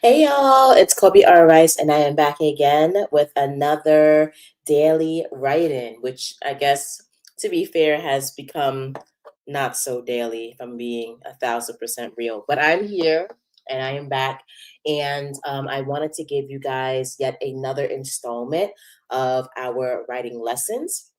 Hey y'all, it's Kobe R. Rice, and I am back again with another daily write-in, which I guess, to be fair, has become not so daily, if I'm being 1,000% real. But I'm here and I am back, and I wanted to give you guys yet another installment of our writing lessons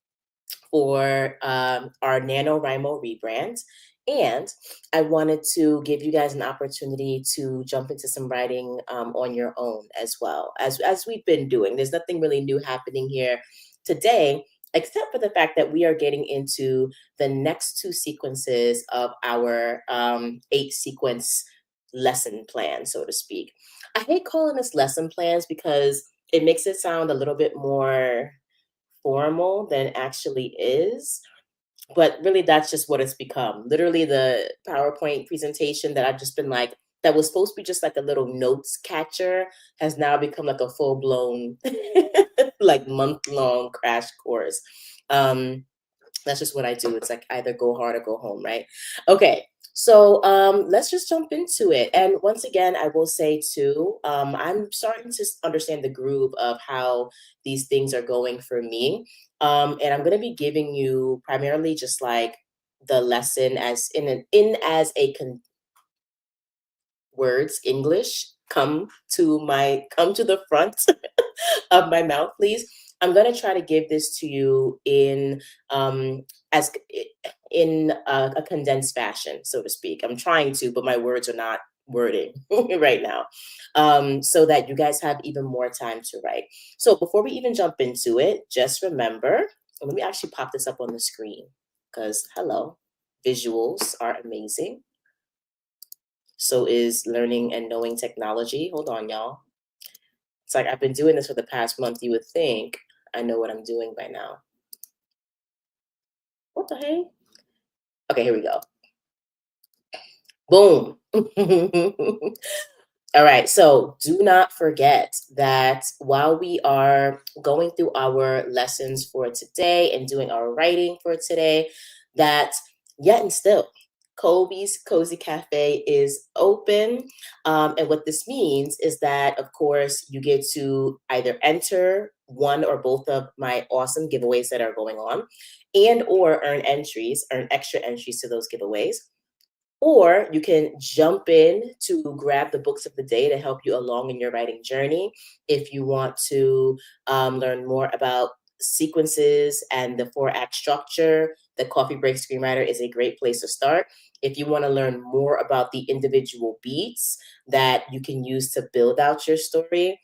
for our NaNoWriMo rebrand. And I wanted to give you guys an opportunity to jump into some writing on your own as well, as we've been doing. There's nothing really new happening here today, except for the fact that we are getting into the next two sequences of our 8 sequence lesson plan, so to speak. I hate calling this lesson plans because it makes it sound a little bit more formal than it actually is. But really, that's just what it's become. Literally, the PowerPoint presentation that I've just been like, that was supposed to be just like a little notes catcher, has now become like a full blown, like month-long crash course. Um, that's just what I do. It's like either go hard or go home, right? Okay. So let's just jump into it. And once again, I will say too, I'm starting to understand the groove of how these things are going for me. And I'm going to be giving you primarily just like the lesson as in as a words English come to the front of my mouth, please. I'm gonna try to give this to you in as in a condensed fashion, so to speak. I'm trying to, but my words are not wording right now, so that you guys have even more time to write. So before we even jump into it, just remember. Let me actually pop this up on the screen because hello, visuals are amazing. So is learning and knowing technology. Hold on, y'all. It's like I've been doing this for the past month. You would think I know what I'm doing by now. What the heck? Okay, here we go. Boom. All right, so do not forget that while we are going through our lessons for today and doing our writing for today, that yet and still, Kobe's Cozy Cafe is open. And what this means is that, of course, you get to either enter one or both of my awesome giveaways that are going on and or earn extra entries to those giveaways, or you can jump in to grab the books of the day to help you along in your writing journey. If you want to learn more about sequences and the 4 act structure, the Coffee Break Screenwriter is a great place to start. If you want to learn more about the individual beats that you can use to build out your story,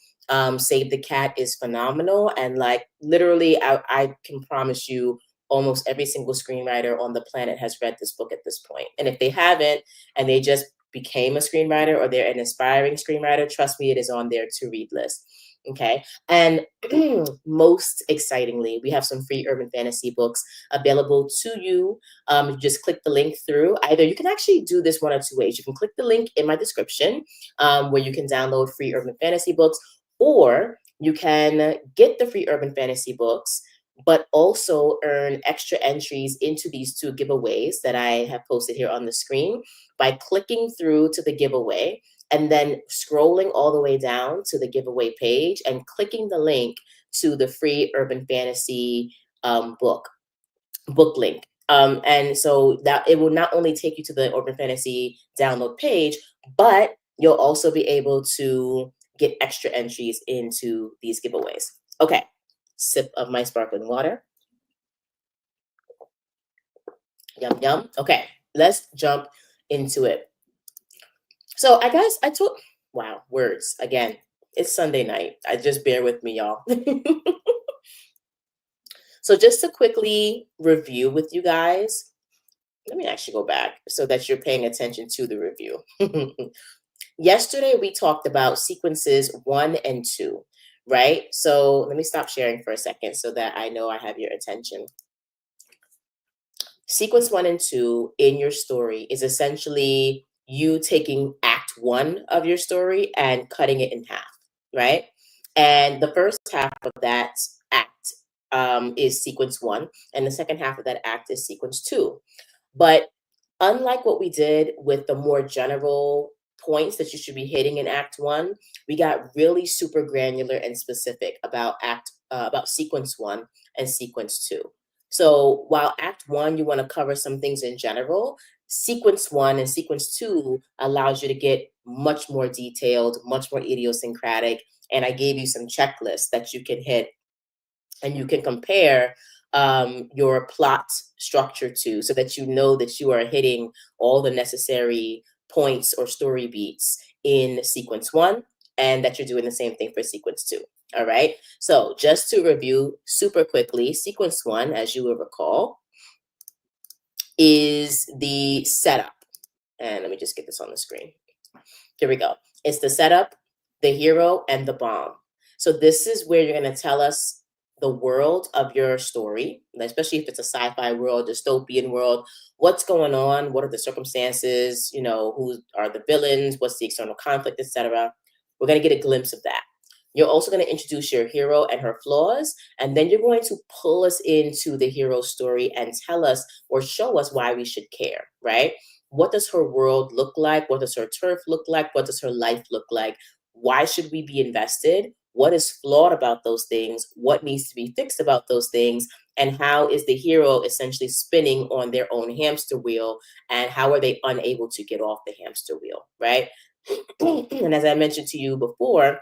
Save the Cat is phenomenal. And like literally, I can promise you almost every single screenwriter on the planet has read this book at this point. And if they haven't, and they just became a screenwriter or they're an aspiring screenwriter, trust me, it is on their to read list. Okay. And most excitingly, we have some free urban fantasy books available to you. You just click the link through. Either you can actually do this one or two ways. You can click the link in my description where you can download free urban fantasy books, or you can get the free urban fantasy books but also earn extra entries into these 2 giveaways that I have posted here on the screen by clicking through to the giveaway and then scrolling all the way down to the giveaway page and clicking the link to the free urban fantasy book link. And so that it will not only take you to the urban fantasy download page, but you'll also be able to get extra entries into these giveaways. Okay, sip of my sparkling water. Yum, yum. Okay, let's jump into it. So I guess I took, wow, words again. It's Sunday night. I just bear with me, y'all. So just to quickly review with you guys, let me actually go back so that you're paying attention to the review. Yesterday, we talked about sequences 1 and 2, right? So let me stop sharing for a second so that I know I have your attention. Sequence 1 and 2 in your story is essentially you taking act 1 of your story and cutting it in half, right? And the first half of that act is sequence 1, and the second half of that act is sequence 2. But unlike what we did with the more general points that you should be hitting in Act One, we got really super granular and specific about Sequence One and Sequence Two. So while Act One, you want to cover some things in general, Sequence One and Sequence Two allows you to get much more detailed, much more idiosyncratic. And I gave you some checklists that you can hit and you can compare your plot structure to, so that you know that you are hitting all the necessary points or story beats in Sequence One, and that you're doing the same thing for Sequence Two. All right. So just to review super quickly, Sequence One, as you will recall, is the setup. And let me just get this on the screen. Here we go. It's the setup, the hero, and the bomb. So this is where you're going to tell us the world of your story, especially if it's a sci-fi world, dystopian world. What's going on? What are the circumstances? You know, who are the villains? What's the external conflict, etc. We're going to get a glimpse of that. You're also going to introduce your hero and her flaws, and then you're going to pull us into the hero's story and tell us or show us why we should care, right? What does her world look like? What does her turf look like? What does her life look like? Why should we be invested? What is flawed about those things? What needs to be fixed about those things? And how is the hero essentially spinning on their own hamster wheel? And how are they unable to get off the hamster wheel, right? And as I mentioned to you before,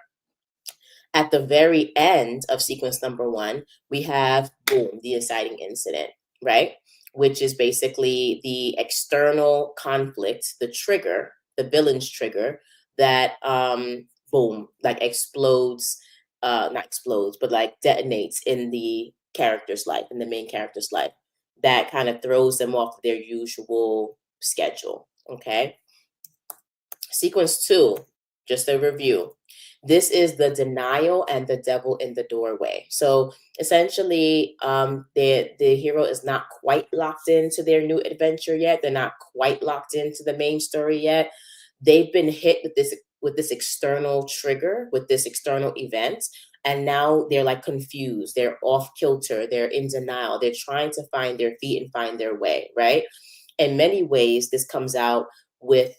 at the very end of Sequence number one, we have, boom, the inciting incident, right? Which is basically the external conflict, the trigger, the villain's trigger that, boom, like explodes, not explodes, but like detonates in the character's life, in the main character's life, that kind of throws them off their usual schedule, okay? Sequence two, just a review. This is the denial and the devil in the doorway. So essentially, the hero is not quite locked into their new adventure yet. They're not quite locked into the main story yet. They've been hit with this external trigger, with this external event, and now they're like confused. They're off kilter. They're in denial. They're trying to find their feet and find their way, right? In many ways, this comes out with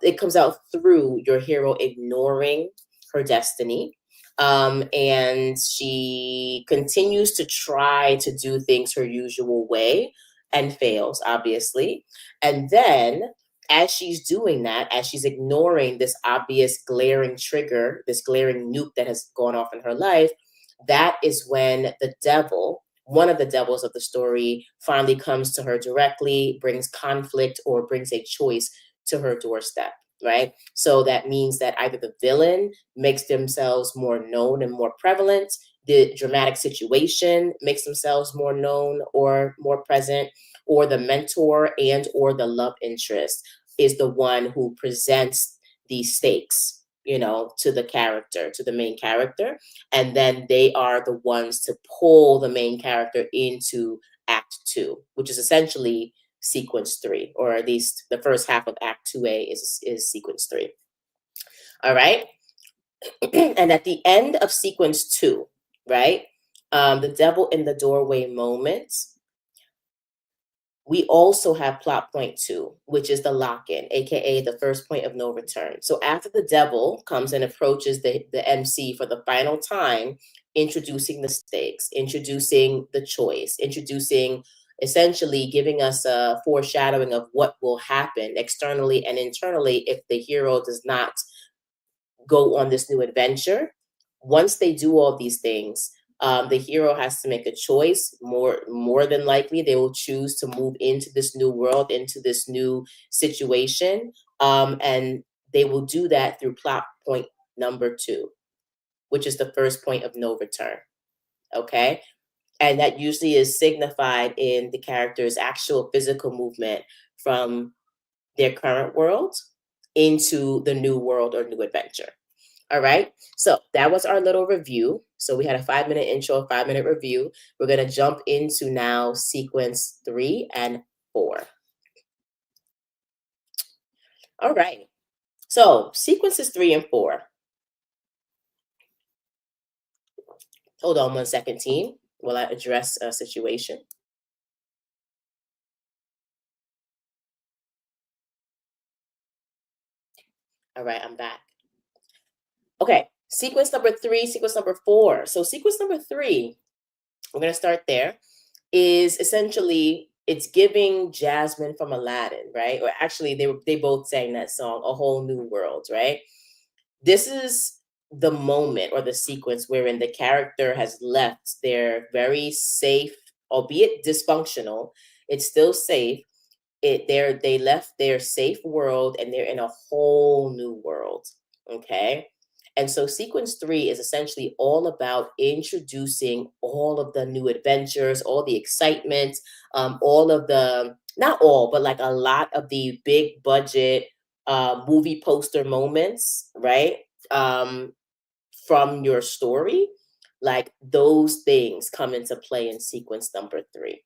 it comes out through your hero ignoring her destiny, and she continues to try to do things her usual way and fails, obviously. And then as she's doing that, as she's ignoring this obvious glaring trigger, this glaring nuke that has gone off in her life, that is when the devil, one of the devils of the story, finally comes to her directly, brings conflict or brings a choice to her doorstep, right? So that means that either the villain makes themselves more known and more prevalent, the dramatic situation makes themselves more known or more present, or the mentor and or the love interest is the one who presents these stakes, you know, to the character, to the main character. And then they are the ones to pull the main character into Act Two, which is essentially Sequence Three, or at least the first half of Act 2A is Sequence Three. All right. And at the end of Sequence Two, right, the devil in the doorway moment, we also have plot point two, which is the lock-in, aka the first point of no return. So after the devil comes and approaches the MC for the final time, introducing the stakes, introducing the choice, introducing, essentially giving us a foreshadowing of what will happen externally and internally if the hero does not go on this new adventure. Once they do all these things, the hero has to make a choice. More than likely, they will choose to move into this new world, into this new situation, and they will do that through plot point number two, which is the first point of no return. Okay, and that usually is signified in the character's actual physical movement from their current world into the new world or new adventure. All right. So that was our little review. So we had a 5-minute intro, 5-minute review. We're going to jump into now Sequence 3 and 4. All right. So sequences 3 and 4. Hold on 1 second, team, while I address a situation. All right, I'm back. Okay, sequence number three, sequence number four. So, sequence number three, we're going to start there, is essentially it's giving Jasmine from Aladdin, right? Or actually, they both sang that song, A Whole New World, right? This is the moment or the sequence wherein the character has left their very safe, albeit dysfunctional, it's still safe. They left their safe world and they're in a whole new world. Okay. And so sequence three is essentially all about introducing all of the new adventures, all the excitement, all of the, not all, but like a lot of the big budget movie poster moments, right? Um, from your story, like those things come into play in sequence number three.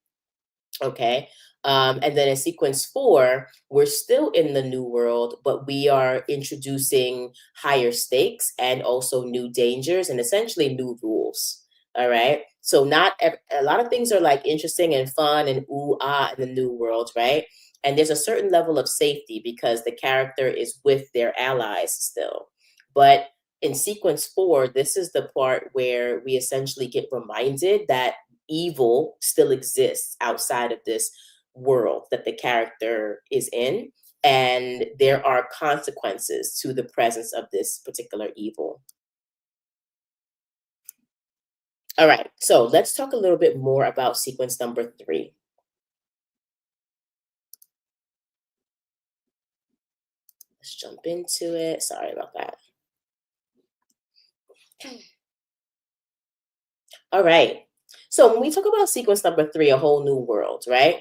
Okay. And then in sequence four, we're still in the new world, but we are introducing higher stakes and also new dangers and essentially new rules. All right. So a lot of things are like interesting and fun and ooh ah in the new world, right? And there's a certain level of safety because the character is with their allies still. But in sequence four, this is the part where we essentially get reminded that evil still exists outside of this world that the character is in, and there are consequences to the presence of this particular evil. All right, so let's talk a little bit more about sequence number three. Let's jump into it. Sorry about that. All right. So when we talk about sequence number three, a whole new world, right?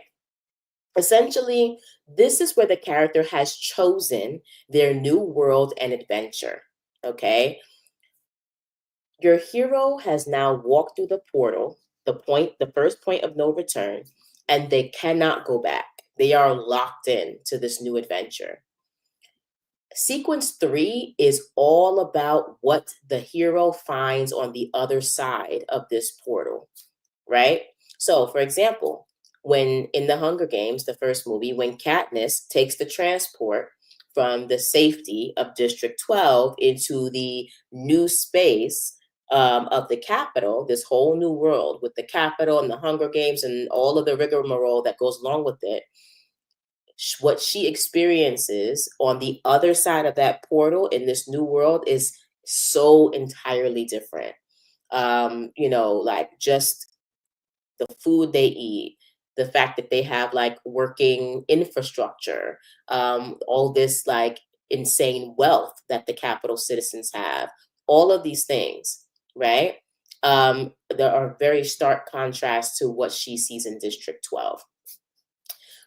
Essentially, this is where the character has chosen their new world and adventure. Okay. Your hero has now walked through the portal, the first point of no return, and they cannot go back. They are locked in to this new adventure. Sequence three is all about what the hero finds on the other side of this portal, right? So, for example, when in the Hunger Games, the first movie, when Katniss takes the transport from the safety of District 12 into the new space of the capital, this whole new world with the capital and the Hunger Games and all of the rigmarole that goes along with it, what she experiences on the other side of that portal in this new world is so entirely different. Like just the food they eat, the fact that they have like working infrastructure, all this like insane wealth that the capital citizens have, all of these things, right? There are very stark contrasts to what she sees in District 12.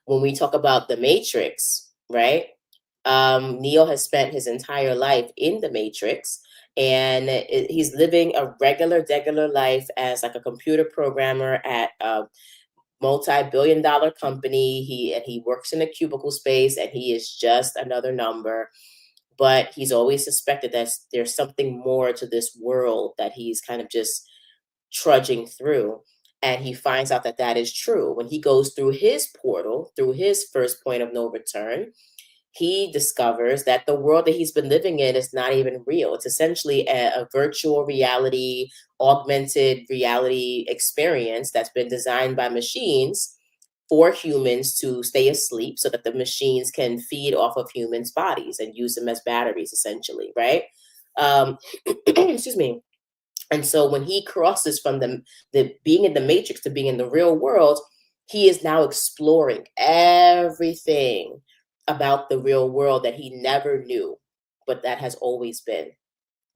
When we talk about the Matrix, right? Neo has spent his entire life in the Matrix, and he's living a regular life as like a computer programmer at a multi-billion-dollar company. He works in a cubicle space, and he is just another number. But he's always suspected that there's something more to this world that he's kind of just trudging through. And he finds out that that is true. When he goes through his portal, through his first point of no return, he discovers that the world that he's been living in is not even real. It's essentially a virtual reality, augmented reality experience that's been designed by machines for humans to stay asleep so that the machines can feed off of humans' bodies and use them as batteries, essentially, right? Excuse me. And so when he crosses from the being in the matrix to being in the real world, he is now exploring everything about the real world that he never knew, but that has always been,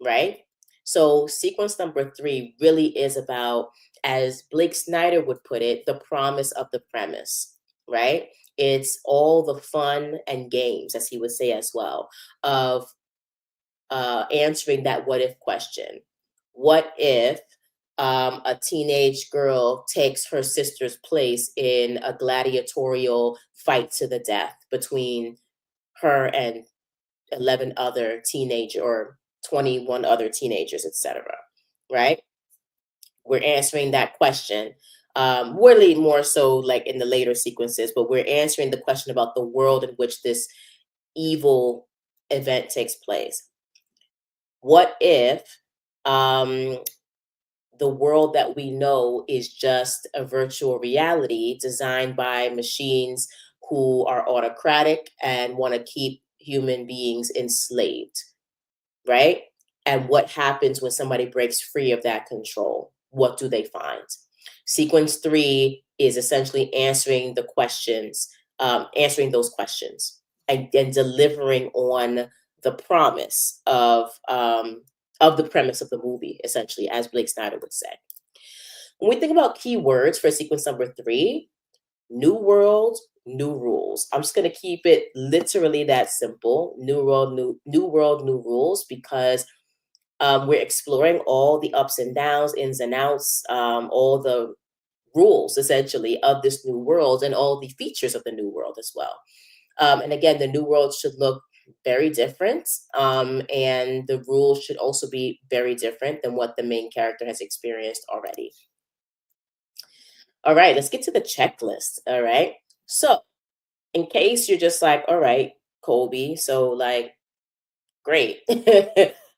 right? So sequence number three really is about, as Blake Snyder would put it, the promise of the premise, right? It's all the fun and games, as he would say as well, of answering that what if question. What if a teenage girl takes her sister's place in a gladiatorial fight to the death between her and 11 other teenager or 21 other teenagers, etc. Right? We're answering that question. Really more so like in the later sequences, but we're answering the question about the world in which this evil event takes place? What if um, the world that we know is just a virtual reality designed by machines who are autocratic and want to keep human beings enslaved, right? And what happens when somebody breaks free of that control? What do they find? Sequence three is essentially answering those questions, and delivering on the promise of the premise of the movie, essentially, as Blake Snyder would say. When we think about keywords for sequence number three, new world, new rules. I'm just going to keep it literally that simple. New world, new rules, because we're exploring all the ups and downs, ins and outs, all the rules essentially of this new world and all the features of the new world as well. And again, the new world should look very different, and the rules should also be very different than what the main character has experienced already. All right, let's get to the checklist. All right. So, in case you're just like, all right, Colby, so like, great.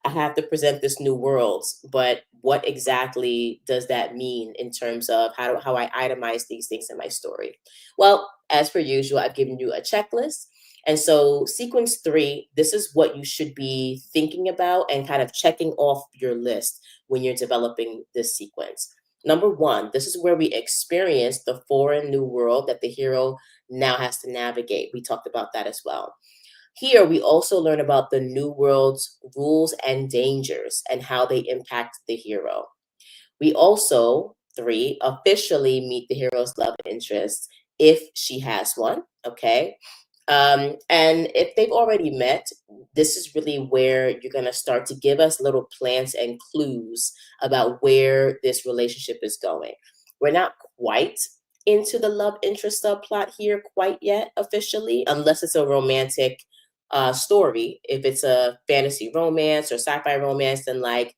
I have to present this new world, but what exactly does that mean in terms of how I itemize these things in my story? Well, as per usual, I've given you a checklist. And so sequence three, this is what you should be thinking about and kind of checking off your list when you're developing this sequence. Number one, this is where we experience the foreign new world that the hero now has to navigate. We talked about that as well. Here, we also learn about the New World's rules and dangers and how they impact the hero. We also, three, officially meet the hero's love interest if she has one, okay? And if they've already met, this is really where you're going to start to give us little plants and clues about where this relationship is going. We're not quite into the love interest subplot here quite yet officially, unless it's a romantic story. If it's a fantasy romance or sci-fi romance, then like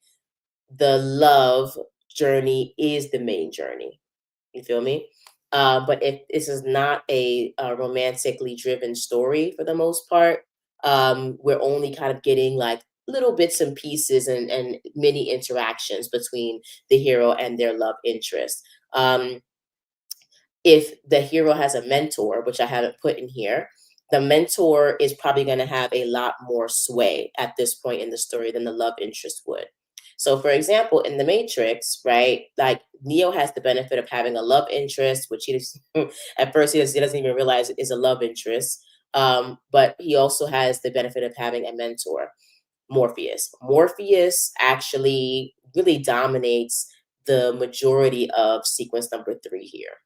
the love journey is the main journey. You feel me? But if this is not a romantically driven story for the most part, we're only kind of getting like little bits and pieces and mini interactions between the hero and their love interest. If the hero has a mentor, which I haven't put in here, the mentor is probably going to have a lot more sway at this point in the story than the love interest would. So, for example, in The Matrix, right, like Neo has the benefit of having a love interest, which at first he doesn't even realize it is a love interest. But he also has the benefit of having a mentor, Morpheus. Morpheus actually really dominates the majority of sequence number three here,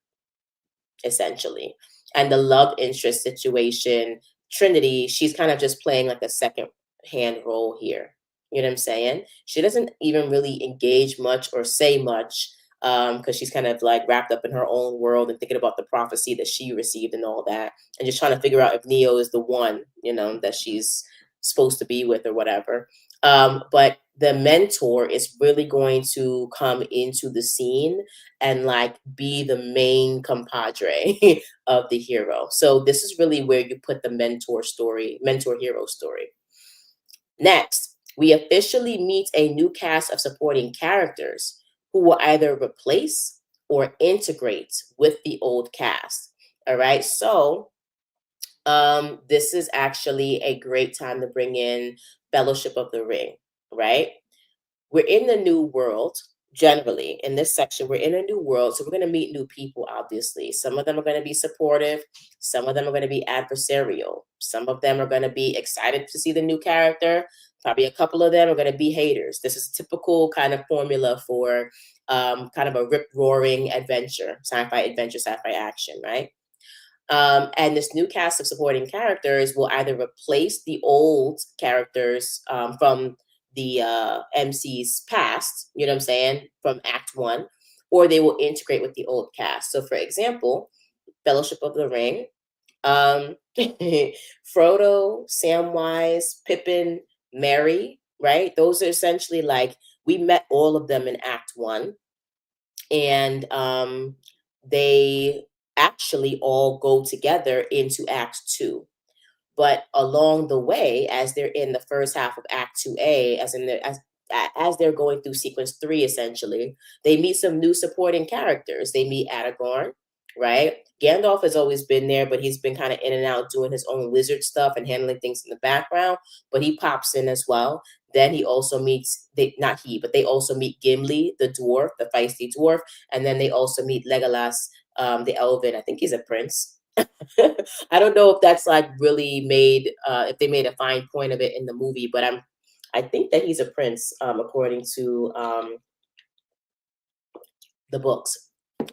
essentially. And the love interest situation, Trinity, she's kind of just playing like a second hand role here. You know what I'm saying? She doesn't even really engage much or say much, because she's kind of like wrapped up in her own world and thinking about the prophecy that she received and all that, and just trying to figure out if Neo is the one, that she's supposed to be with or whatever. But the mentor is really going to come into the scene and like be the main compadre of the hero. So this is really where you put the mentor hero story. Next, we officially meet a new cast of supporting characters who will either replace or integrate with the old cast. All right. So this is actually a great time to bring in Fellowship of the Ring, right? We're in the new world. Generally in this section, we're in a new world, so we're going to meet new people. Obviously, some of them are going to be supportive, some of them are going to be adversarial, some of them are going to be excited to see the new character, probably a couple of them are going to be haters. This is typical kind of formula for kind of a rip roaring adventure, sci-fi action, right? And this new cast of supporting characters will either replace the old characters from the MC's past, you know what I'm saying, from Act One, or they will integrate with the old cast. So, for example, Fellowship of the Ring, Frodo, Samwise, Pippin, Merry, right? Those are essentially like we met all of them in Act One, and they actually all go together into Act Two. But along the way, as they're in the first half of Act 2A, as they're going through sequence 3 essentially, they meet some new supporting characters. They meet Aragorn, right? Gandalf has always been there, but he's been kind of in and out doing his own wizard stuff and handling things in the background, but he pops in as well. Then he also meets they not he, but they also meet Gimli, the dwarf, the feisty dwarf, and then they also meet Legolas, the elven. I think he's a prince. I don't know if that's like really made if they made a fine point of it in the movie, but I think that he's a prince according to the books.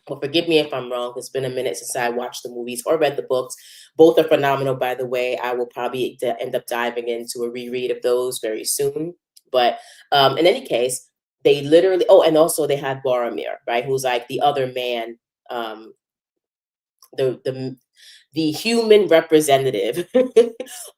Well, forgive me if I'm wrong. It's been a minute since I watched the movies or read the books. Both are phenomenal, by the way. I will probably end up diving into a reread of those very soon. But in any case, they literally. Oh, and also they had Boromir, right? Who's like the other man, um, the human representative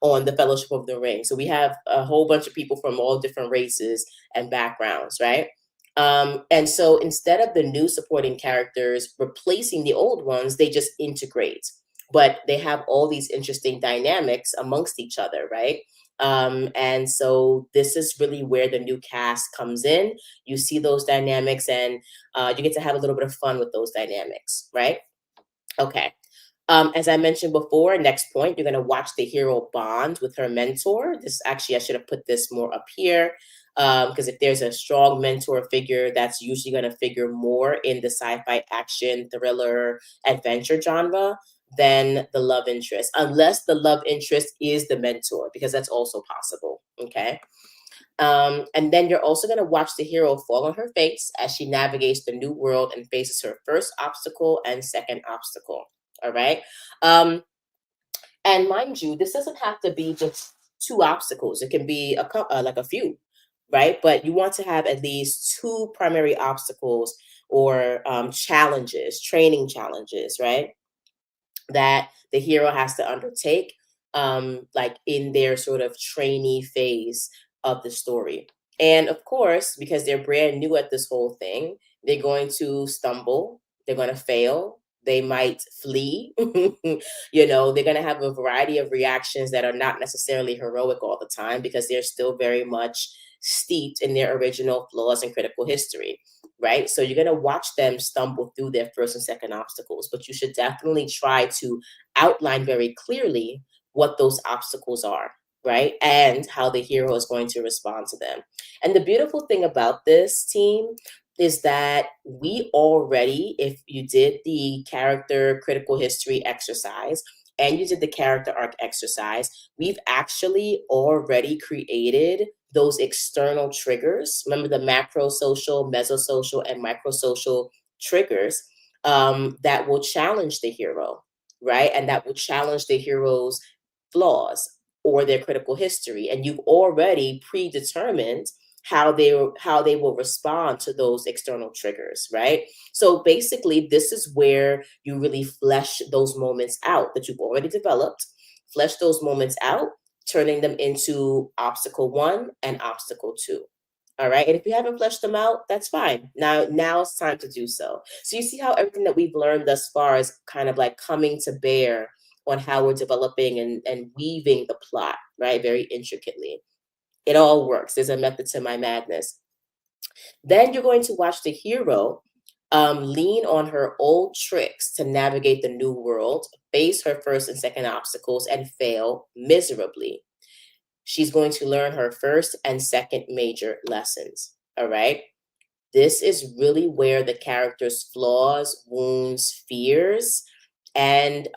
on the Fellowship of the Ring. So we have a whole bunch of people from all different races and backgrounds, right? And so instead of the new supporting characters replacing the old ones, they just integrate. But they have all these interesting dynamics amongst each other, right? And so this is really where the new cast comes in. You see those dynamics, and you get to have a little bit of fun with those dynamics, right? Okay. As I mentioned before, next point, you're going to watch the hero bond with her mentor. This actually, I should have put this more up here because if there's a strong mentor figure, that's usually going to figure more in the sci-fi action, thriller, adventure genre than the love interest, unless the love interest is the mentor, because that's also possible. Okay. And then you're also going to watch the hero fall on her face as she navigates the new world and faces her first obstacle and second obstacle. All right. Um, and mind you, this doesn't have to be just two obstacles. It can be like a few, right? But you want to have at least two primary obstacles or challenges, training challenges, right? That the hero has to undertake like in their sort of trainee phase of the story. And of course, because they're brand new at this whole thing, they're going to stumble, they're going to fail, they might flee. They're going to have a variety of reactions that are not necessarily heroic all the time because they're still very much steeped in their original flaws and critical history, right? So you're going to watch them stumble through their first and second obstacles, but you should definitely try to outline very clearly what those obstacles are, right? And how the hero is going to respond to them. And the beautiful thing about this team is that we already, if you did the character critical history exercise and you did the character arc exercise, we've actually already created those external triggers. Remember the macro social, mesosocial, and microsocial triggers that will challenge the hero, right? And that will challenge the hero's flaws or their critical history. And you've already predetermined how they will respond to those external triggers, right? So basically, this is where you really flesh those moments out that you've already developed, flesh those moments out, turning them into obstacle one and obstacle two. All right. And if you haven't fleshed them out, that's fine. Now it's time to do so. So you see how everything that we've learned thus far is kind of like coming to bear on how we're developing and weaving the plot, right? Very intricately. It all works. There's a method to my madness. Then you're going to watch the hero lean on her old tricks to navigate the new world, face her first and second obstacles, and fail miserably. She's going to learn her first and second major lessons. All right. This is really where the character's flaws, wounds, fears, and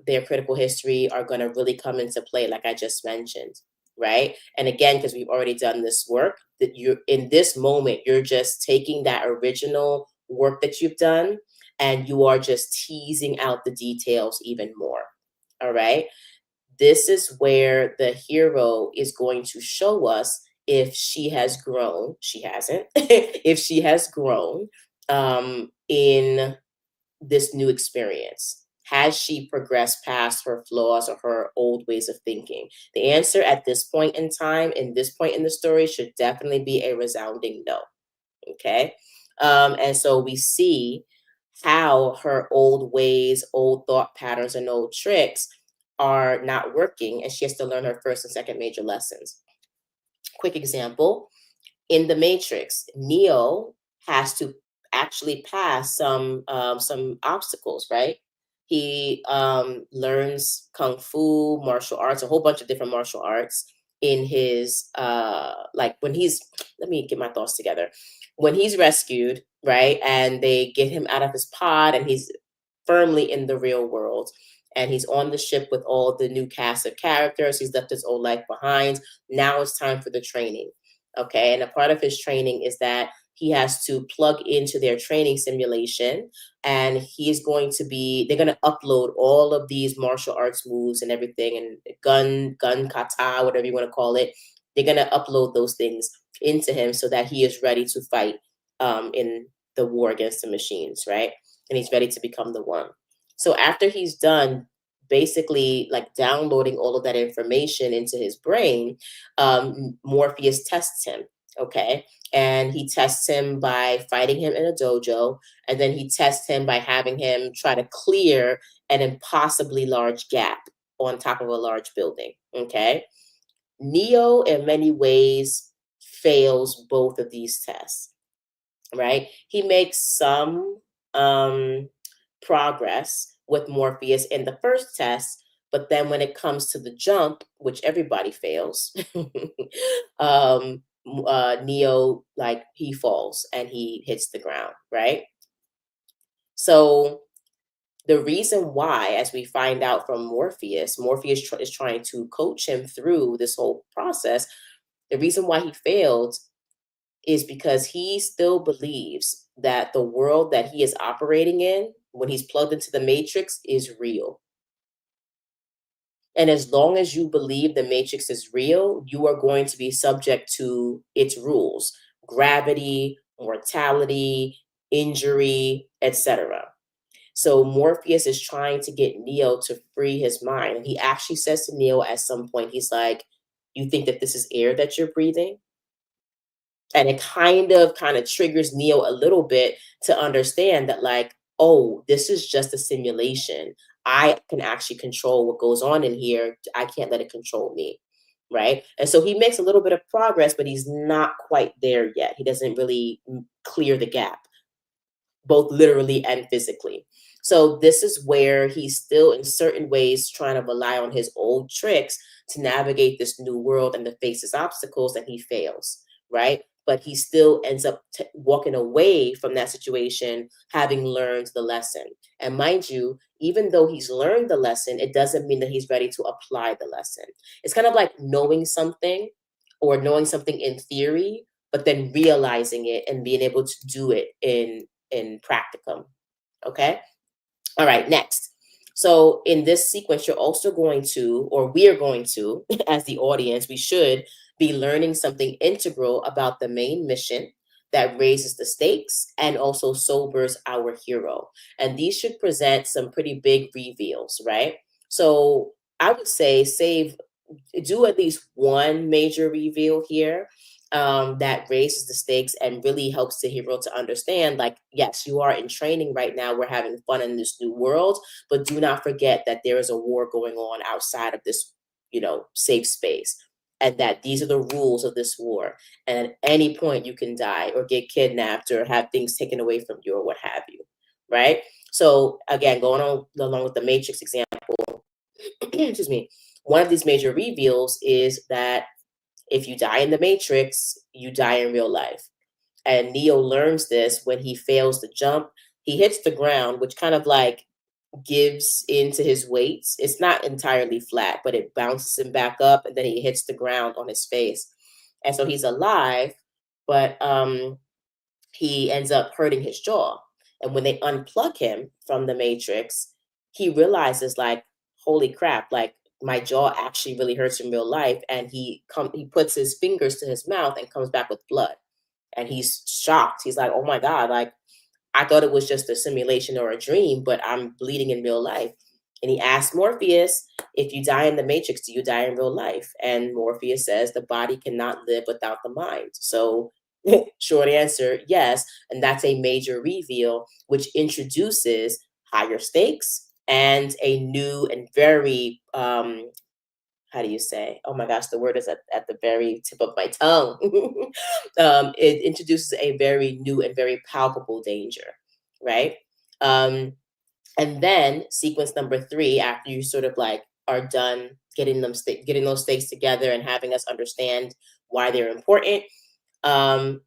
their critical history are going to really come into play, like I just mentioned, right? And again, because we've already done this work, that you're in this moment, you're just taking that original work that you've done and you are just teasing out the details even more. All right. This is where the hero is going to show us if she has grown. She hasn't. If she has grown in this new experience. Has she progressed past her flaws or her old ways of thinking? The answer at this point in time, in this point in the story, should definitely be a resounding no. Okay. And so we see how her old ways, old thought patterns, and old tricks are not working and she has to learn her first and second major lessons. Quick example, in the Matrix, Neo has to actually pass some obstacles, right? He learns kung fu, martial arts, a whole bunch of different martial arts in his like when he's, let me get my thoughts together. When he's rescued, right, and they get him out of his pod and he's firmly in the real world. And he's on the ship with all the new cast of characters. He's left his old life behind. Now it's time for the training. Okay. And a part of his training is that he has to plug into their training simulation, and he's going to be, they're going to upload all of these martial arts moves and everything, and gun kata, whatever you want to call it. They're going to upload those things into him so that he is ready to fight in the war against the machines, right? And he's ready to become the one. So after he's done basically like downloading all of that information into his brain, Morpheus tests him. Okay. And he tests him by fighting him in a dojo. And then he tests him by having him try to clear an impossibly large gap on top of a large building. Okay. Neo, in many ways, fails both of these tests, right? He makes some progress with Morpheus in the first test, but then when it comes to the jump, which everybody fails, um, Neo, like, he falls and he hits the ground, right? So the reason why, as we find out from Morpheus, is trying to coach him through this whole process. The reason why he failed is because he still believes that the world that he is operating in when he's plugged into the matrix is real. And as long as you believe the matrix is real, you are going to be subject to its rules: gravity, mortality, injury, etc. So Morpheus is trying to get Neo to free his mind. And he actually says to Neo at some point, he's like, "You think that this is air that you're breathing?" And it kind of triggers Neo a little bit to understand that, like, oh, this is just a simulation. I can actually control what goes on in here. I can't let it control me. Right. And so he makes a little bit of progress, but he's not quite there yet. He doesn't really clear the gap, both literally and physically. So this is where he's still in certain ways trying to rely on his old tricks to navigate this new world and to face his obstacles, and he fails, right? But he still ends up walking away from that situation having learned the lesson. And mind you, even though he's learned the lesson, it doesn't mean that he's ready to apply the lesson. It's kind of like knowing something, or knowing something in theory, but then realizing it and being able to do it in practicum. Okay. All right. Next. So in this sequence, you're also going to, or we are going to, as the audience, we should be learning something integral about the main mission that raises the stakes and also sobers our hero. And these should present some pretty big reveals, right? So I would say do at least one major reveal here, that raises the stakes and really helps the hero to understand, like, yes, you are in training right now. We're having fun in this new world, but do not forget that there is a war going on outside of this, safe space. And that these are the rules of this war. And at any point you can die or get kidnapped or have things taken away from you or what have you. Right. So again, going on along with the Matrix example, excuse me, one of these major reveals is that if you die in the Matrix, you die in real life. And Neo learns this when he fails the jump. He hits the ground, which kind of like gives into his weights. It's not entirely flat, but it bounces him back up, and then he hits the ground on his face. And so he's alive, but he ends up hurting his jaw. And when they unplug him from the Matrix, he realizes, like, holy crap, like, my jaw actually really hurts in real life. And he puts his fingers to his mouth and comes back with blood. And he's shocked. He's like, oh my God, like, I thought it was just a simulation or a dream, but I'm bleeding in real life. And he asks Morpheus, if you die in the Matrix, do you die in real life? And Morpheus says the body cannot live without the mind. So short answer, yes. And that's a major reveal, which introduces higher stakes and a new and very how do you say? Oh my gosh, the word is at the very tip of my tongue. It introduces a very new and very palpable danger, right? Um, and then sequence number three, after you sort of like are done getting those stakes together and having us understand why they're important, um,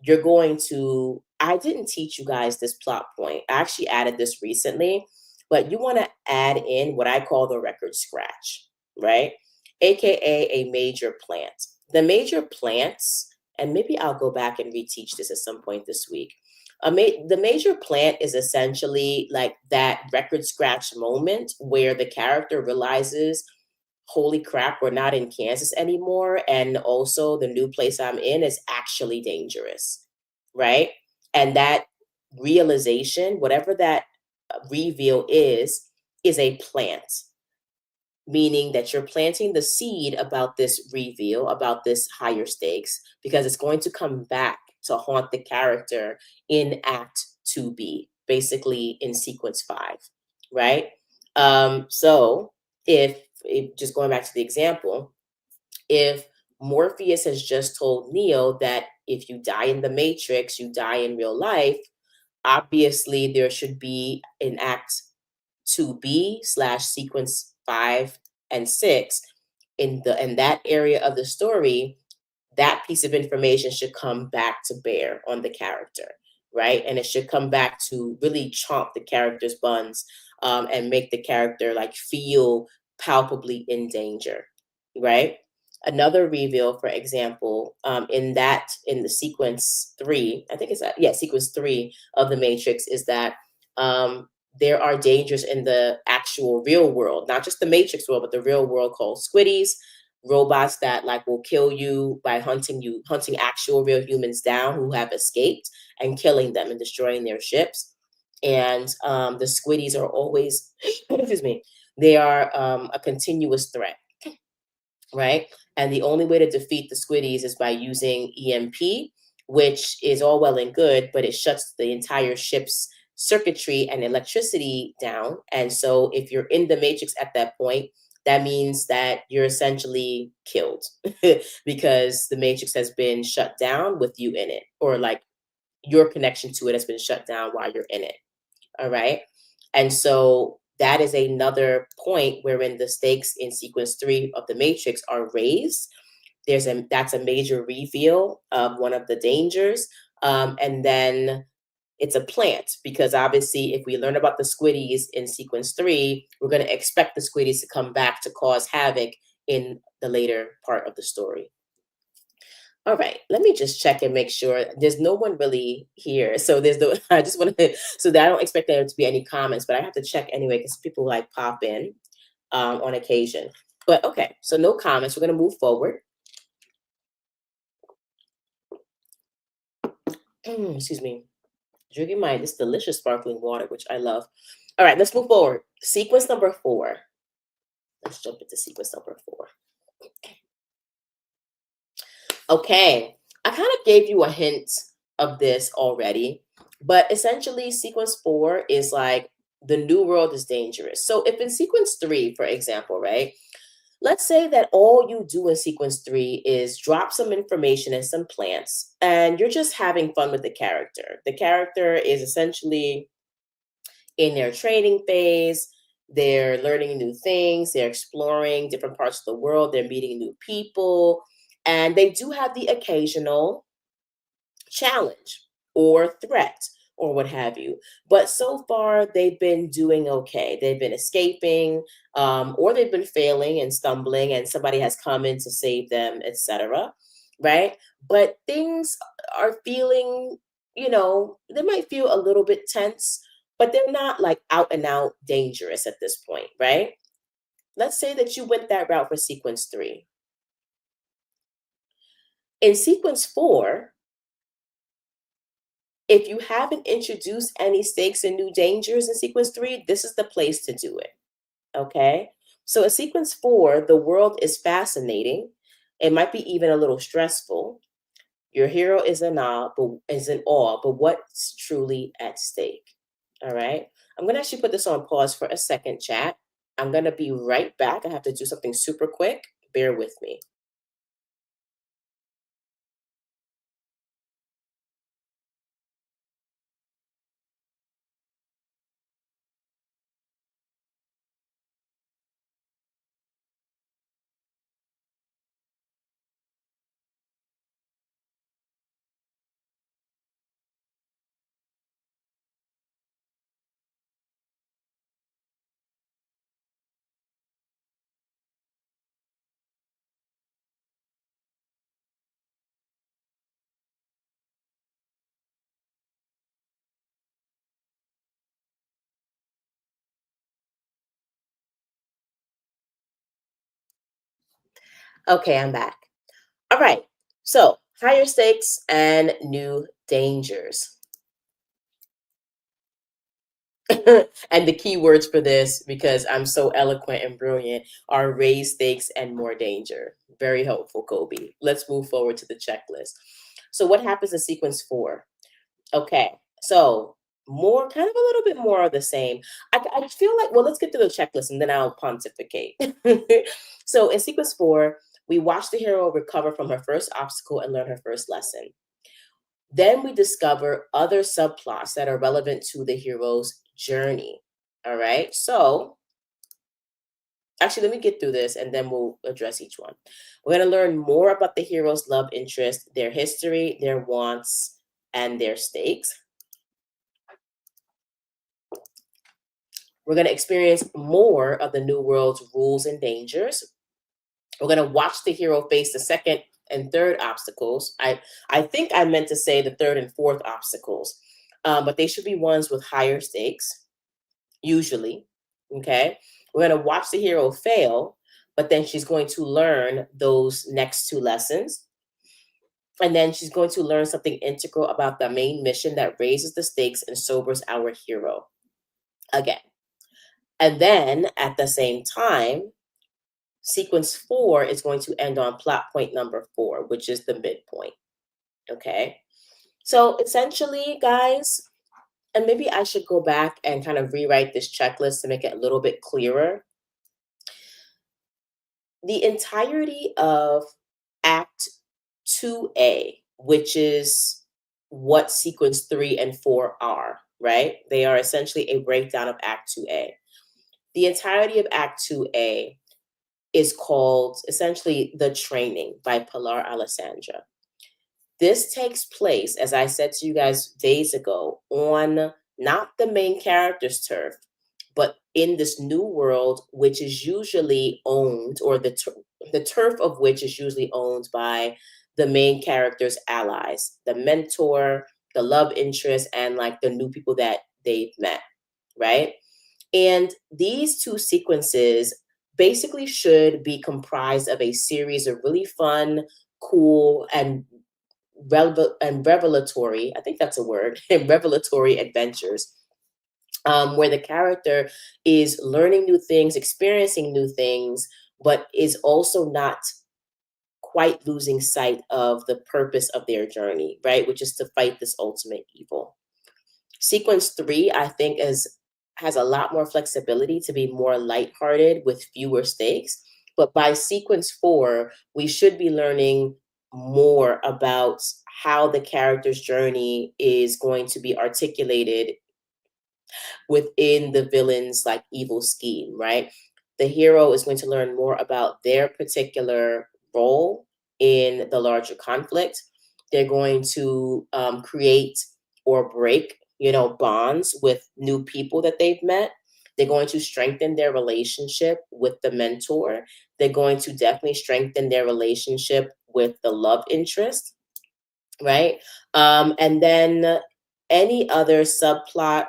you're going to I didn't teach you guys this plot point. I actually added this recently, but you want to add in what I call the record scratch, right? AKA a major plant. The major plants, and maybe I'll go back and reteach this at some point this week. The major plant is essentially like that record scratch moment where the character realizes, holy crap, we're not in Kansas anymore. And also, the new place I'm in is actually dangerous, right? And that realization, whatever that reveal is a plant, meaning that you're planting the seed about this reveal, about this higher stakes, because it's going to come back to haunt the character in Act 2B, basically in sequence 5, right? So if just going back to the example, if Morpheus has just told Neo that if you die in the Matrix, you die in real life, obviously there should be an Act 2B slash sequence 5 and 6 in that area of the story. That piece of information should come back to bear on the character, right? And it should come back to really chomp the character's buns, and make the character like feel palpably in danger, right? Another reveal, for example, in the sequence 3, I think it's that, yeah, sequence 3 of the Matrix, is that um, there are dangers in the actual real world, not just the Matrix world, but the real world, called squiddies, robots that like will kill you by hunting actual real humans down who have escaped, and killing them and destroying their ships. And the squiddies are always excuse me, they are a continuous threat, right? And the only way to defeat the squiddies is by using EMP, which is all well and good, but it shuts the entire ship's circuitry and electricity down. And so if you're in the matrix at that point, that means that you're essentially killed because the matrix has been shut down with you in it, or like your connection to it has been shut down while you're in it. All right. And so that is another point wherein the stakes in sequence 3 of the Matrix are raised. That's a major reveal of one of the dangers. And then it's a plant, because obviously if we learn about the squiddies in sequence 3, we're going to expect the squiddies to come back to cause havoc in the later part of the story. All right, let me just check and make sure there's no one really here. So there's no, I just want to, so that I don't expect there to be any comments, but I have to check anyway because people like pop in on occasion. But okay, so no comments. We're going to move forward. Excuse me. Drinking this delicious sparkling water, which I love. All right, let's move forward. Sequence number 4. Let's jump into sequence number 4. Okay, I kind of gave you a hint of this already, but essentially, sequence 4 is like the new world is dangerous. So, if in sequence 3, for example, right, let's say that all you do in sequence 3 is drop some information and some plants, and you're just having fun with the character. The character is essentially in their training phase. They're learning new things, they're exploring different parts of the world, they're meeting new people, and they do have the occasional challenge or threat or what have you. But so far, they've been doing okay. They've been escaping, or they've been failing and stumbling, and somebody has come in to save them, etc. Right? But things are feeling, they might feel a little bit tense, but they're not like out and out dangerous at this point, right? Let's say that you went that route for sequence 3. In sequence 4, if you haven't introduced any stakes and new dangers in sequence 3, this is the place to do it. Okay. So in sequence 4, the world is fascinating. It might be even a little stressful. Your hero is in awe, but what's truly at stake? All right. I'm going to actually put this on pause for a second, chat. I'm going to be right back. I have to do something super quick. Bear with me. Okay, I'm back. All right. So, higher stakes and new dangers. And the key words for this, because I'm so eloquent and brilliant, are raise stakes and more danger. Very helpful, Kobe. Let's move forward to the checklist. So, what happens in sequence four? Okay, so more, kind of a little bit more of the same. I feel like, well, let's get through the checklist and then I'll pontificate. So, in sequence four, we watch the hero recover from her first obstacle and learn her first lesson. Then we discover other subplots that are relevant to the hero's journey. All right. So, actually, let me get through this and then we'll address each one. We're going to learn more about the hero's love interest, their history, their wants, and their stakes. We're going to experience more of the new world's rules and dangers. We're going to watch the hero face the second and third obstacles. I think I meant to say the third and fourth obstacles, but they should be ones with higher stakes, usually. Okay. We're going to watch the hero fail, but then she's going to learn those next two lessons. And then she's going to learn something integral about the main mission that raises the stakes and sobers our hero again. And then at the same time, sequence four is going to end on plot point number four, which is the midpoint. Okay. So essentially, guys, and maybe I should go back and kind of rewrite this checklist to make it a little bit clearer. The entirety of Act 2A, which is what sequence 3 and 4 are, right? They are essentially a breakdown of Act 2A. The entirety of Act 2A is called essentially The Training by Pilar Alessandra. This takes place, as I said to you guys days ago, on not the main character's turf, but in this new world, which is usually owned, or the turf of which is usually owned by the main character's allies, the mentor, the love interest, and like the new people that they've met, right? And these two sequences basically should be comprised of a series of really fun, cool, and revelatory, I think that's a word, revelatory adventures, where the character is learning new things, experiencing new things, but is also not quite losing sight of the purpose of their journey, right? Which is to fight this ultimate evil. Sequence three, I think, has a lot more flexibility to be more lighthearted with fewer stakes. But by sequence four, we should be learning more about how the character's journey is going to be articulated within the villain's like evil scheme, right? The hero is going to learn more about their particular role in the larger conflict. They're going to create or break, bonds with new people that they've met. They're going to strengthen their relationship with the mentor. They're going to definitely strengthen their relationship with the love interest, right? And then any other subplot,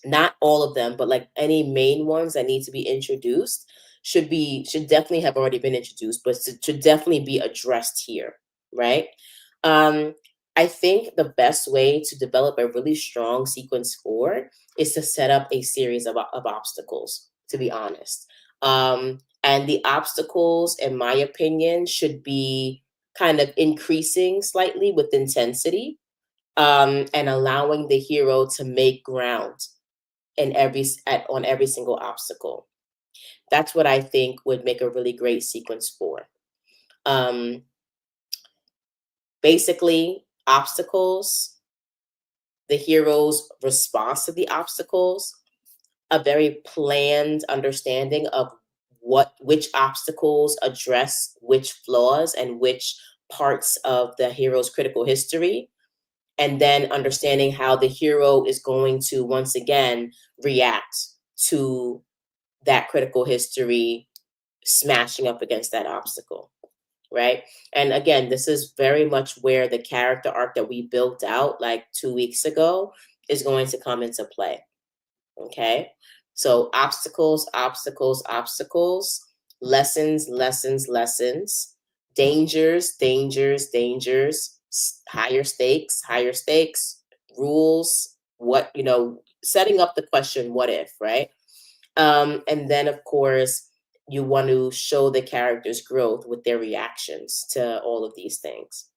not all of them, but like any main ones that need to be introduced should definitely have already been introduced, but should definitely be addressed here, right? Um, I think the best way to develop a really strong sequence four is to set up a series of obstacles, to be honest. And the obstacles, in my opinion, should be kind of increasing slightly with intensity. and allowing the hero to make ground on every single obstacle. That's what I think would make a really great sequence 4. Um, Basically, obstacles, the hero's response to the obstacles, a very planned understanding of which obstacles address which flaws and which parts of the hero's critical history, and then understanding how the hero is going to once again react to that critical history smashing up against that obstacle, right? And again, this is very much where the character arc that we built out like 2 weeks ago is going to come into play. Okay. So obstacles, obstacles, obstacles, lessons, lessons, lessons, dangers, dangers, dangers, higher stakes, rules, setting up the question, what if, right? And then, of course, you want to show the character's growth with their reactions to all of these things.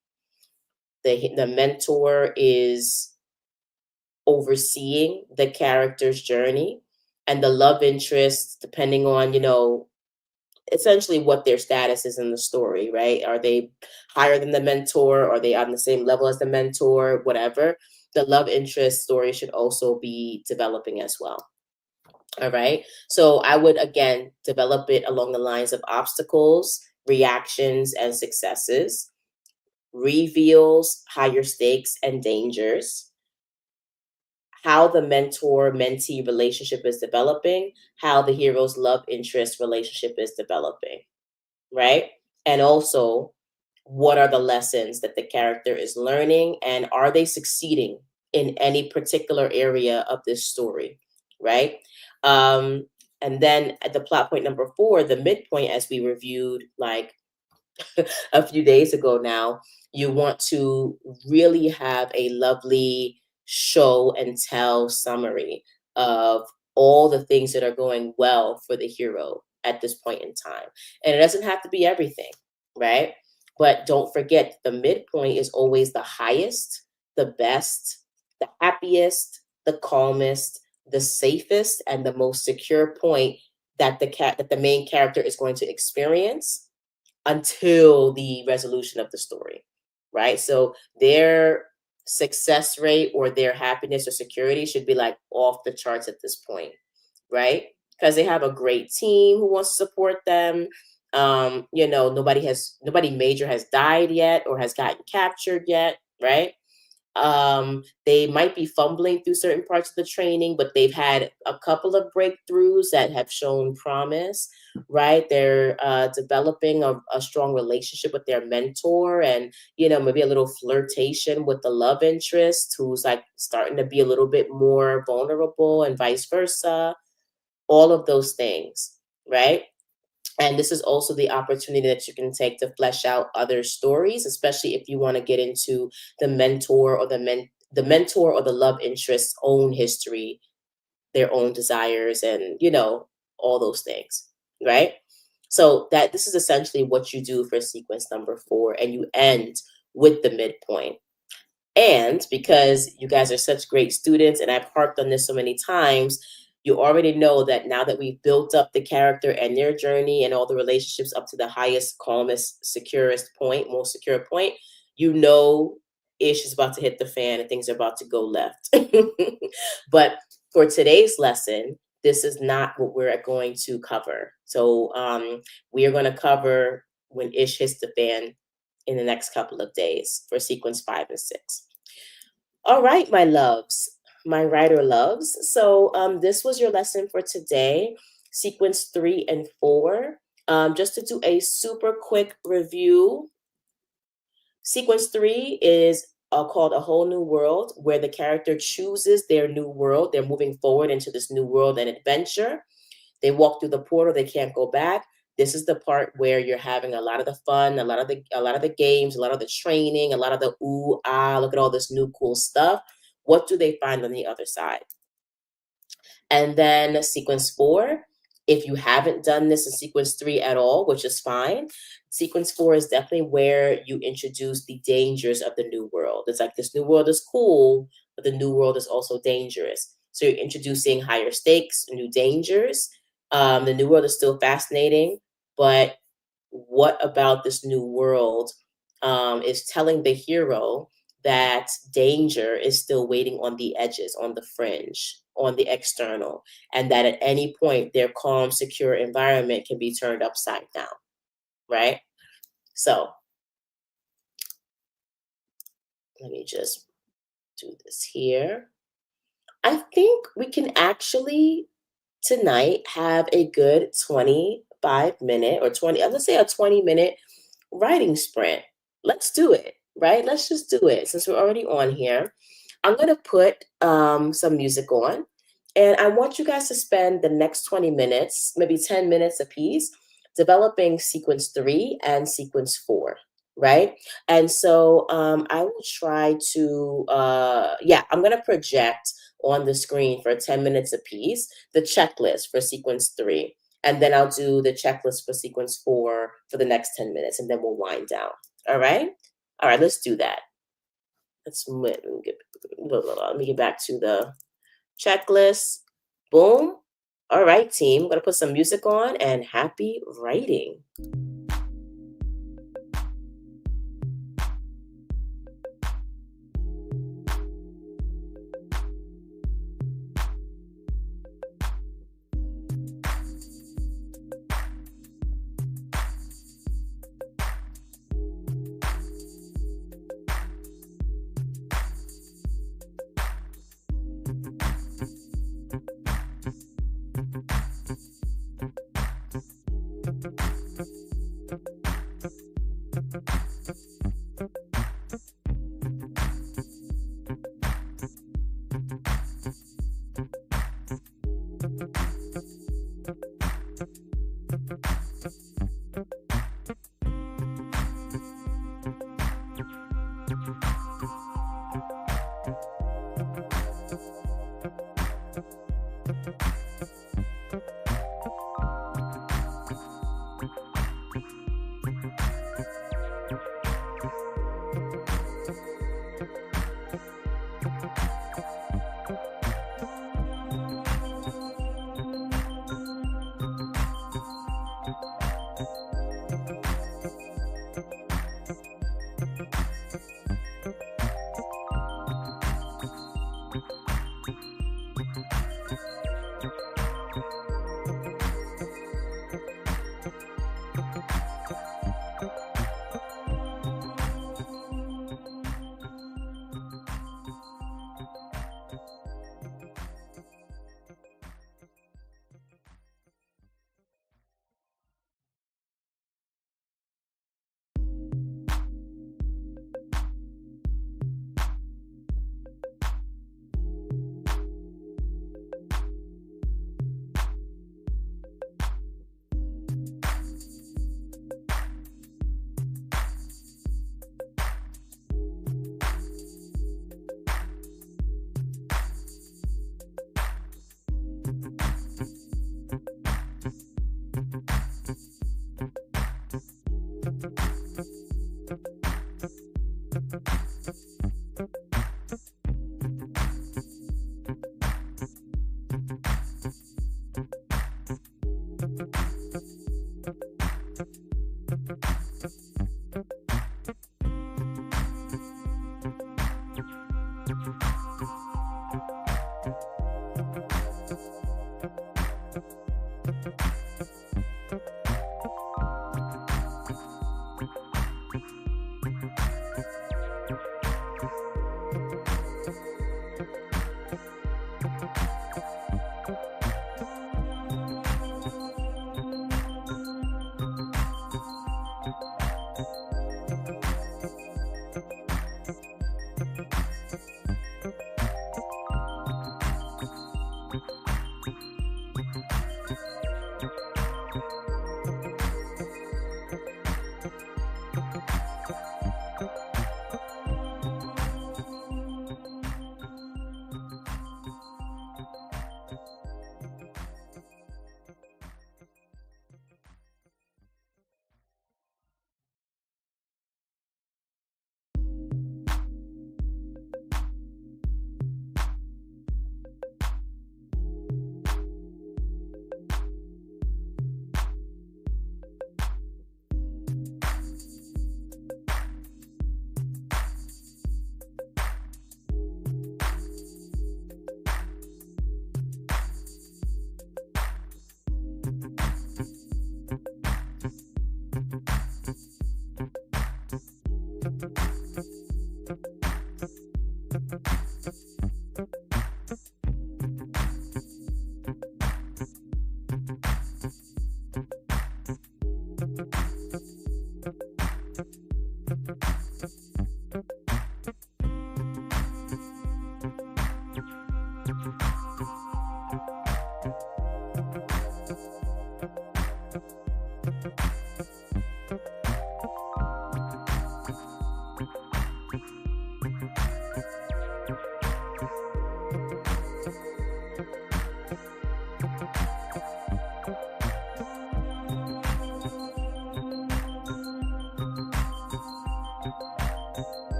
The mentor is overseeing the character's journey, and the love interest, depending on, essentially what their status is in the story, right? Are they higher than the mentor? Are they on the same level as the mentor? Whatever. The love interest story should also be developing as well. All right. So I would again develop it along the lines of obstacles, reactions, and successes, reveals, higher stakes, and dangers, how the mentor mentee relationship is developing, how the hero's love interest relationship is developing, right? And also, what are the lessons that the character is learning, and are they succeeding in any particular area of this story, right? Um, and then at the plot point number 4, the midpoint, as we reviewed like a few days ago now, you want to really have a lovely show and tell summary of all the things that are going well for the hero at this point in time. And it doesn't have to be everything, right? But don't forget, the midpoint is always the highest, the best, the happiest, the calmest, the safest, and the most secure point that the main character is going to experience until the resolution of the story, right? So their success rate or their happiness or security should be like off the charts at this point, right? Because they have a great team who wants to support them. Nobody major has died yet or has gotten captured yet, right? They might be fumbling through certain parts of the training, but they've had a couple of breakthroughs that have shown promise, right? They're developing a strong relationship with their mentor, and maybe a little flirtation with the love interest who's like starting to be a little bit more vulnerable, and vice versa. All of those things, right? And this is also the opportunity that you can take to flesh out other stories, especially if you want to get into the mentor or the mentor or the love interest's own history, their own desires, and all those things, right? So that this is essentially what you do for sequence number 4, and you end with the midpoint. And because you guys are such great students, and I've harped on this so many times, you already know that now that we've built up the character and their journey and all the relationships up to the highest, calmest, securest point, most secure point, ish is about to hit the fan and things are about to go left. But for today's lesson, this is not what we're going to cover. So we are going to cover when ish hits the fan in the next couple of days for sequence 5 and 6. All right, my loves, my writer loves. So this was your lesson for today, sequence 3 and 4. Just to do a super quick review, sequence 3 is called A Whole New World, where the character chooses their new world. They're moving forward into this new world and adventure. They walk through the portal, they can't go back. This is the part where you're having a lot of the fun, a lot of the games, a lot of the training, a lot of the ooh, ah, look at all this new cool stuff. What do they find on the other side? And then sequence 4 If you haven't done this in sequence 3 at all, which is fine, sequence 4 is definitely where you introduce the dangers of the new world. It's like this new world is cool, but the new world is also dangerous. So you're introducing higher stakes, new dangers. The new world is still fascinating, but what about this new world is telling the hero that danger is still waiting on the edges, on the fringe, on the external, and that at any point their calm, secure environment can be turned upside down, right? So let me just do this here. I think we can actually tonight have a good 25-minute or 20, let's say a 20-minute writing sprint. Let's do it, right? Let's just do it since we're already on here. I'm going to put some music on, and I want you guys to spend the next 20 minutes, maybe 10 minutes apiece, developing sequence 3 and sequence 4, right? And so I will try to, I'm going to project on the screen for 10 minutes apiece the checklist for sequence 3. And then I'll do the checklist for sequence 4 for the next 10 minutes, and then we'll wind down. All right? All right, let's do that. Let me get back to the checklist. Boom. All right, team. I'm going to put some music on, and happy writing.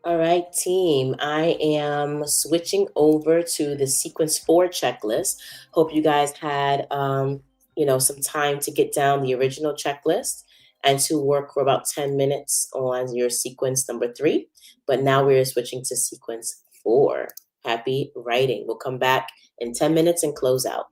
All right, team. I am switching over to the sequence 4 checklist. Hope you guys had, some time to get down the original checklist and to work for about 10 minutes on your sequence number 3. But now we're switching to sequence 4. Happy writing. We'll come back in 10 minutes and close out.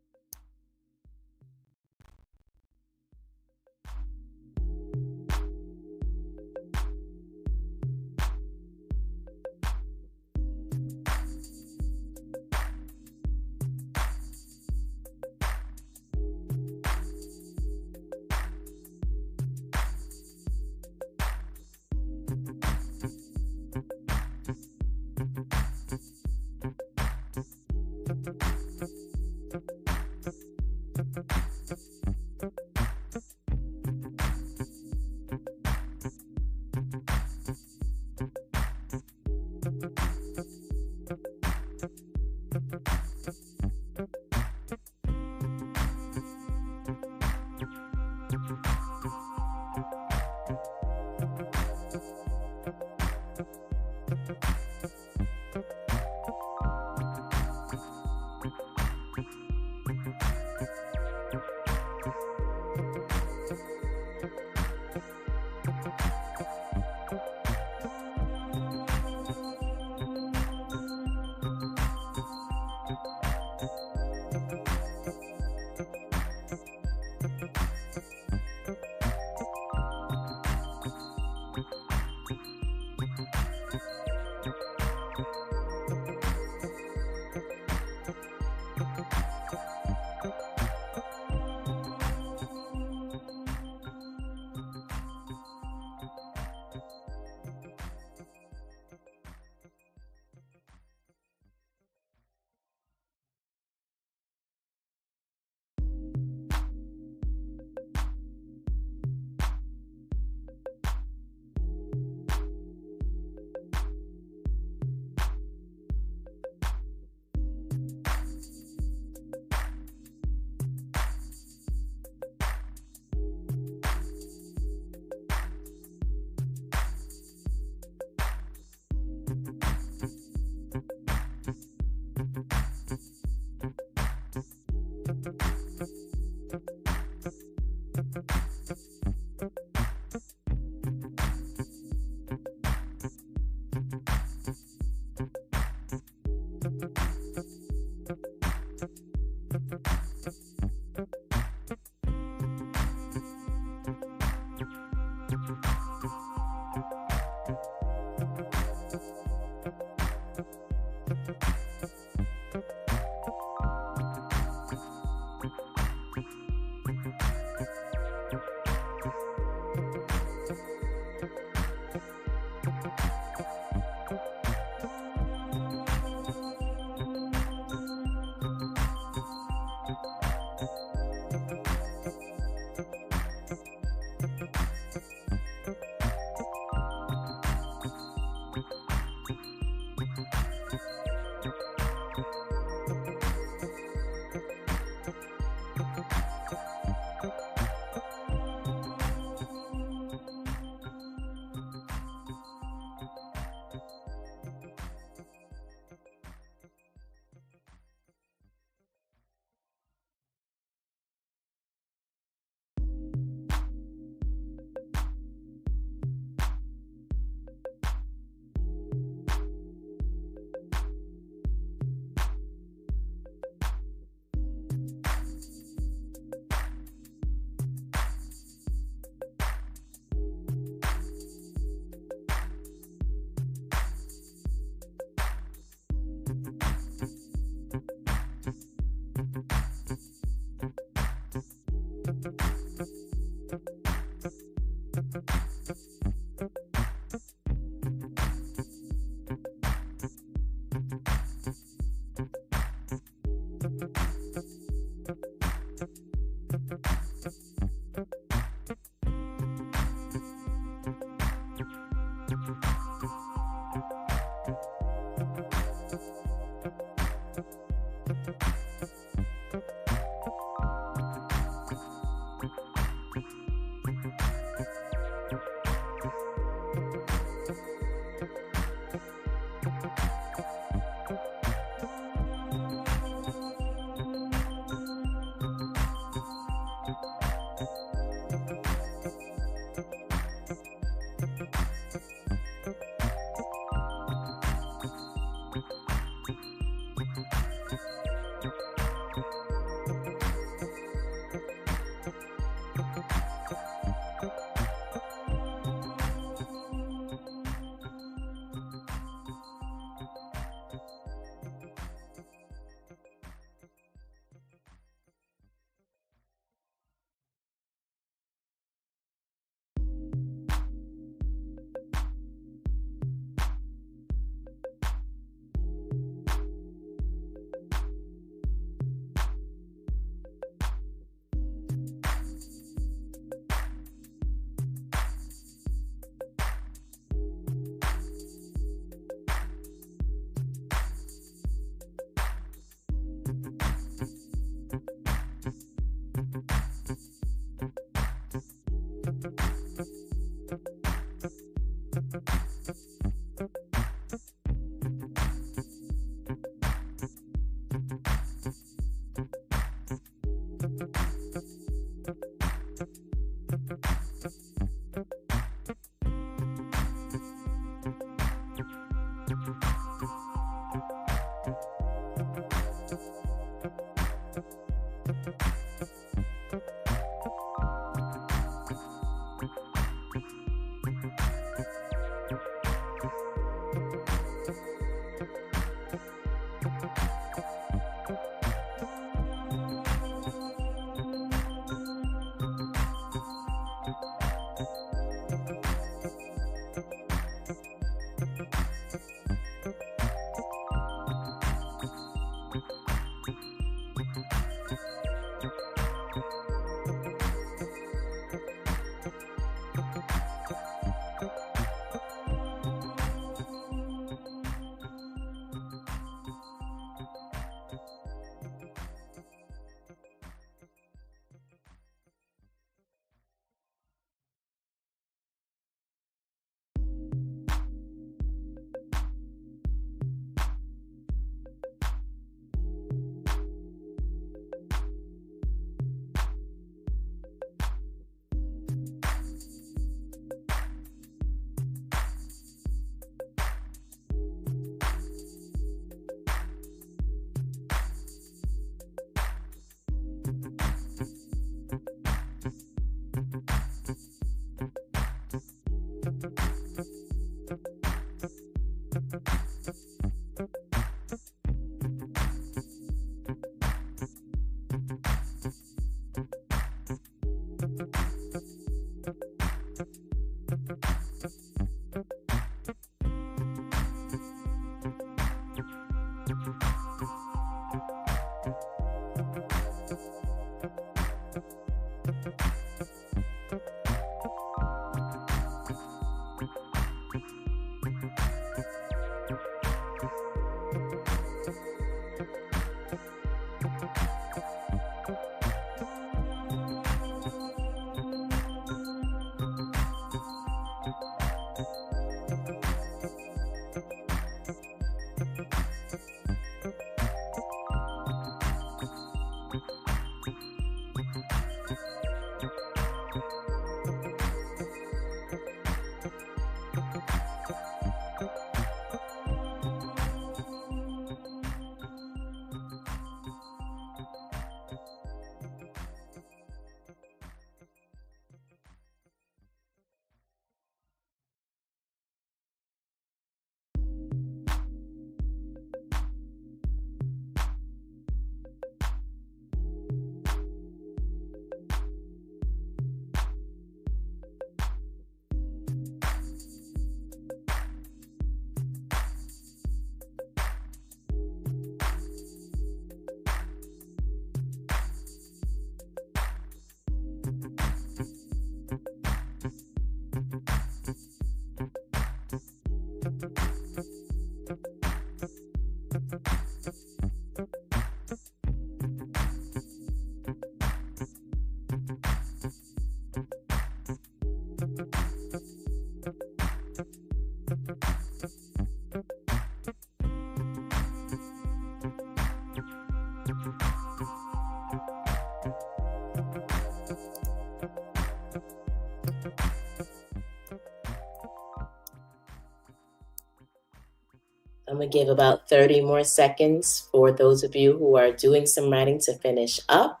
I'm going to give about 30 more seconds for those of you who are doing some writing to finish up,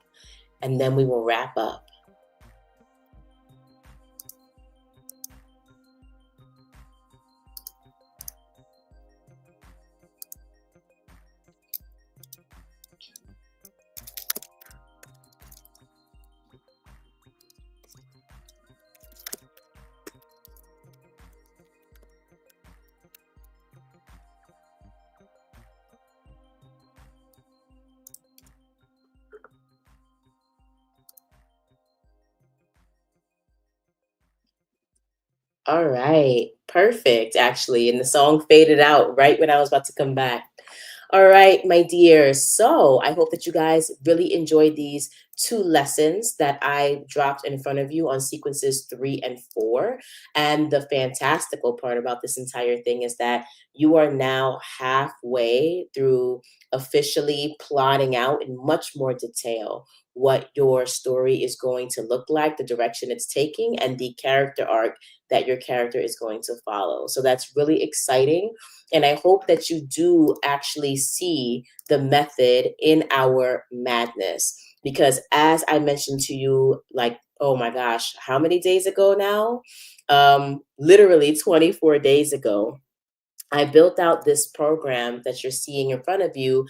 and then we will wrap up. All right, perfect, actually. And the song faded out right when I was about to come back. All right, my dears. So I hope that you guys really enjoyed these two lessons that I dropped in front of you on sequences 3 and 4. And the fantastical part about this entire thing is that you are now halfway through officially plotting out in much more detail what your story is going to look like, the direction it's taking, and the character arc that your character is going to follow. So that's really exciting. And I hope that you do actually see the method in our madness. Because as I mentioned to you, like, oh my gosh, how many days ago now? Literally 24 days ago, I built out this program that you're seeing in front of you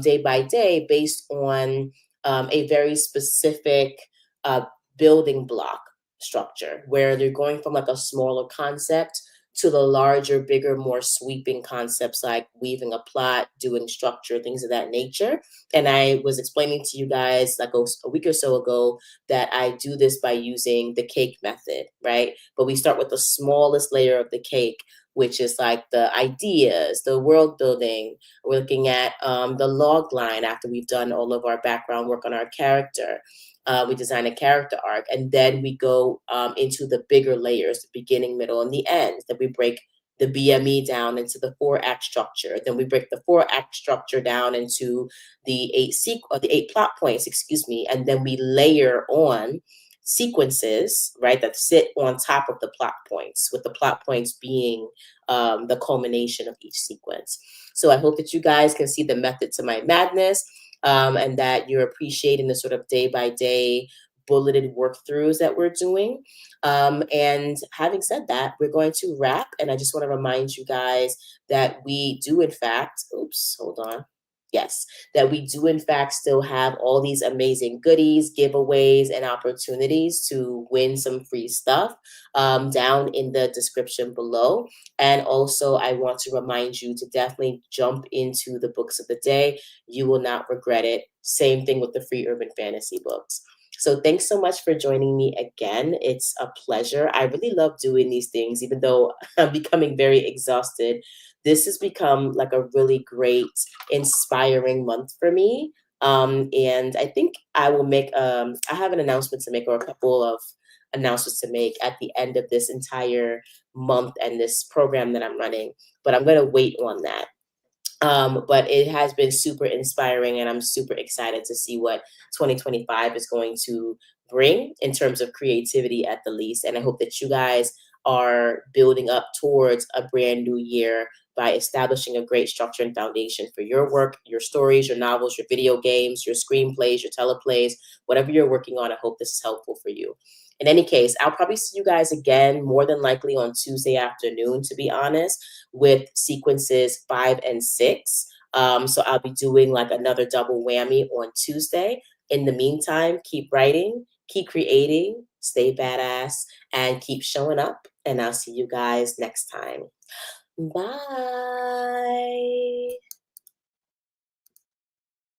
day by day based on a very specific uh, building block structure where they're going from like a smaller concept to the larger, bigger, more sweeping concepts like weaving a plot, doing structure, things of that nature. And I was explaining to you guys like a week or so ago that I do this by using the cake method, right? But we start with the smallest layer of the cake, which is like the ideas, the world building. We're looking at the log line after we've done all of our background work on our character. We design a character arc, and then we go into the bigger layers, the beginning, middle, and the end. Then we break the BME down into the 4-act structure. Then we break the 4-act structure down into the eight plot points, excuse me, and then we layer on sequences, right, that sit on top of the plot points, with the plot points being the culmination of each sequence. So I hope that you guys can see the method to my madness, and that you're appreciating the sort of day by day bulleted workthroughs that we're doing. And having said that, we're going to wrap. And I just want to remind you guys that we do, in fact, oops, hold on. Yes, that we do, in fact, still have all these amazing goodies, giveaways, and opportunities to win some free stuff down in the description below. And also, I want to remind you to definitely jump into the books of the day. You will not regret it. Same thing with the free urban fantasy books. So thanks so much for joining me again. It's a pleasure. I really love doing these things, even though I'm becoming very exhausted. This has become like a really great, inspiring month for me. And I think I will make, I have an announcement to make, or a couple of announcements to make at the end of this entire month and this program that I'm running, but I'm going to wait on that. But it has been super inspiring, and I'm super excited to see what 2025 is going to bring in terms of creativity at the least. And I hope that you guys are building up towards a brand new year by establishing a great structure and foundation for your work, your stories, your novels, your video games, your screenplays, your teleplays, whatever you're working on. I hope this is helpful for you. In any case, I'll probably see you guys again, more than likely on Tuesday afternoon, to be honest, with sequences 5 and 6. So I'll be doing like another double whammy on Tuesday. In the meantime, keep writing, keep creating, stay badass, and keep showing up. And I'll see you guys next time. Bye.